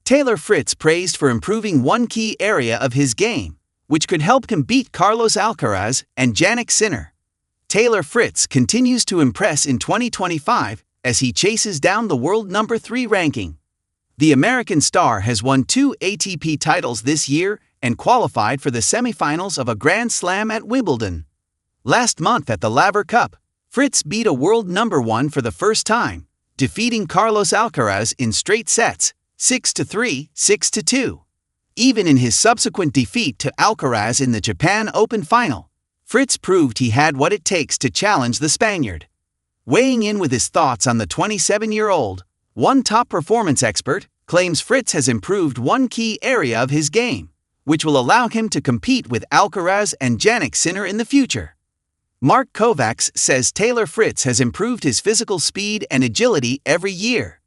Taylor Fritz praised for improving one key area of his game, which could help him beat Carlos Alcaraz and Jannik Sinner. Taylor Fritz continues to impress in 2025 as he chases down the world number 3 ranking. The American star has won 2 ATP titles this year and qualified for the semifinals of a Grand Slam at Wimbledon. Last month at the Laver Cup, Fritz beat a world number 1 for the first time, defeating Carlos Alcaraz in straight sets, 6-3, 6-2. Even in his subsequent defeat to Alcaraz in the Japan Open final, Fritz proved he had what it takes to challenge the Spaniard. Weighing in with his thoughts on the 27-year-old, one top performance expert claims Fritz has improved one key area of his game, which will allow him to compete with Alcaraz and Jannik Sinner in the future. Mark Kovacs says Taylor Fritz has improved his physical speed and agility every year.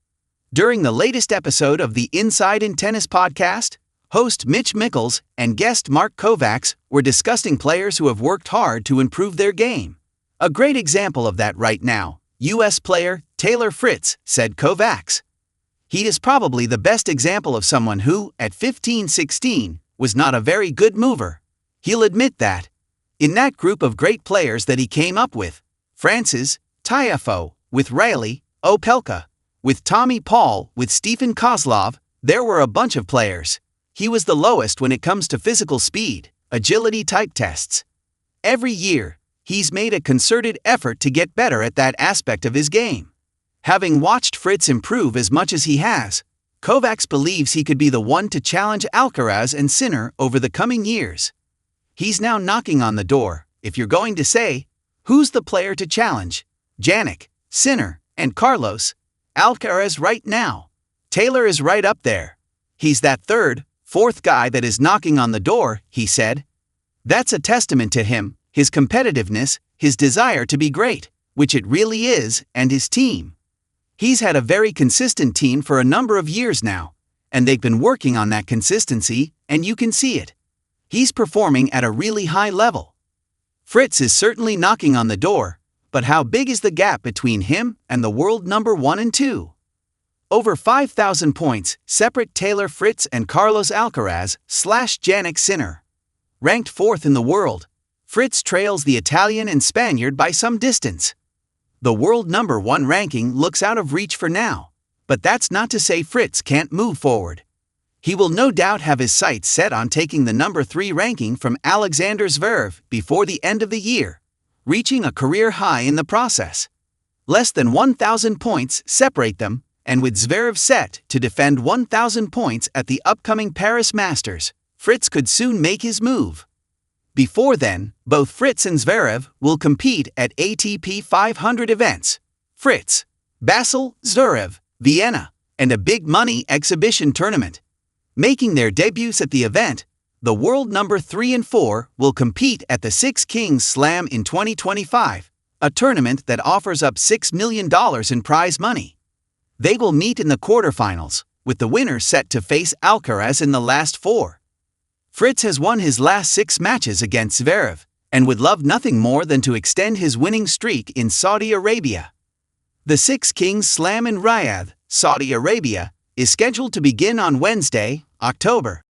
During the latest episode of the Inside in Tennis podcast, host Mitch Mickles and guest Mark Kovacs were discussing players who have worked hard to improve their game. A great example of that right now, U.S. player Taylor Fritz, said Kovacs. He is probably the best example of someone who, at 15-16, was not a very good mover. He'll admit that. In that group of great players that he came up with, France's, Tiafoe, with Riley, Opelka, with Tommy Paul, with Stephen Kozlov, there were a bunch of players. He was the lowest when it comes to physical speed, agility type tests. Every year, he's made a concerted effort to get better at that aspect of his game. Having watched Fritz improve as much as he has, Kovacs believes he could be the one to challenge Alcaraz and Sinner over the coming years. He's now knocking on the door. If you're going to say, who's the player to challenge? Jannik, Sinner, and Carlos Alcaraz right now. Taylor is right up there. He's that third, fourth guy that is knocking on the door, he said. That's a testament to him, his competitiveness, his desire to be great, which it really is, and his team. He's had a very consistent team for a number of years now, and they've been working on that consistency, and you can see it. He's performing at a really high level. Fritz is certainly knocking on the door, but how big is the gap between him and the world number 1 and 2? Over 5,000 points separate Taylor Fritz and Carlos Alcaraz / Jannik Sinner. Ranked 4th in the world, Fritz trails the Italian and Spaniard by some distance. The world number 1 ranking looks out of reach for now, but that's not to say Fritz can't move forward. He will no doubt have his sights set on taking the number 3 ranking from Alexander Zverev before the end of the year, reaching a career high in the process. Less than 1,000 points separate them, and with Zverev set to defend 1,000 points at the upcoming Paris Masters, Fritz could soon make his move. Before then, both Fritz and Zverev will compete at ATP 500 events: Fritz, Basel, Zverev, Vienna, and a big money exhibition tournament. Making their debuts at the event, the world number 3 and 4 will compete at the Six Kings Slam in 2025, a tournament that offers up $6 million in prize money. They will meet in the quarterfinals, with the winner set to face Alcaraz in the last 4. Fritz has won his last 6 matches against Zverev, and would love nothing more than to extend his winning streak in Saudi Arabia. The Six Kings Slam in Riyadh, Saudi Arabia, is scheduled to begin on Wednesday, October